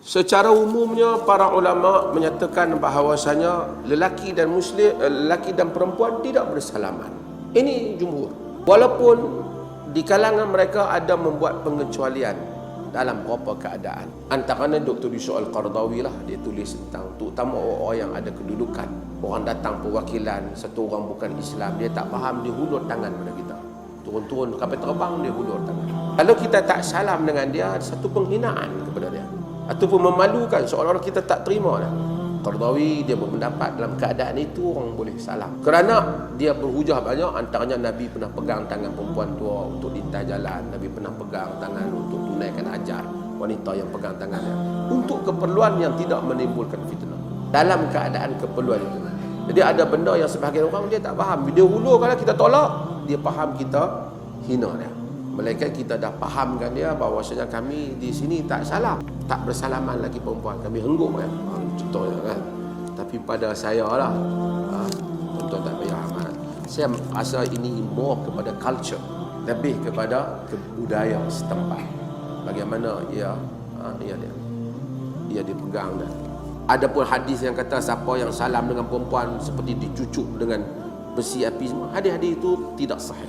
Secara umumnya para ulama menyatakan bahawasanya lelaki dan perempuan tidak bersalaman. Ini jumhur. Walaupun di kalangan mereka ada membuat pengecualian dalam beberapa keadaan. Antaranya Dr. Yusuf Al-Qaradawi lah, dia tulis tentang terutama orang yang ada kedudukan. Orang datang perwakilan, satu orang bukan Islam, dia tak faham, dia hulur tangan pada kita. Turun-turun kapal terbang, dia hulur tangan. Kalau kita tak salam dengan dia, satu penghinaan kepada dia, ataupun memalukan, seolah-olah kita tak terima dah. Qaradawi dia berpendapat dalam keadaan itu orang boleh salam, kerana dia berhujah banyak. Antaranya Nabi pernah pegang tangan perempuan tua untuk lintas jalan, Nabi pernah pegang tangan untuk tunaikan hajat wanita yang pegang tangannya untuk keperluan yang tidak menimbulkan fitnah, dalam keadaan keperluan itu. Jadi ada benda yang sebahagian orang dia tak faham, dia hulur, kalau kita tolak dia faham kita hina dia. Melainkan kita dah fahamkan dia bahawasanya kami di sini tak salam, tak bersalaman lagi perempuan, kami hengguk kan, contohnya kan. Tapi pada saya lah, contoh tak payah amat, saya rasa ini more kepada culture, lebih kepada budaya setempat, bagaimana ia dipegang dah. Ada pun hadis yang kata siapa yang salam dengan perempuan seperti dicucuk dengan besi api semua. Hadis-hadis itu tidak sahih.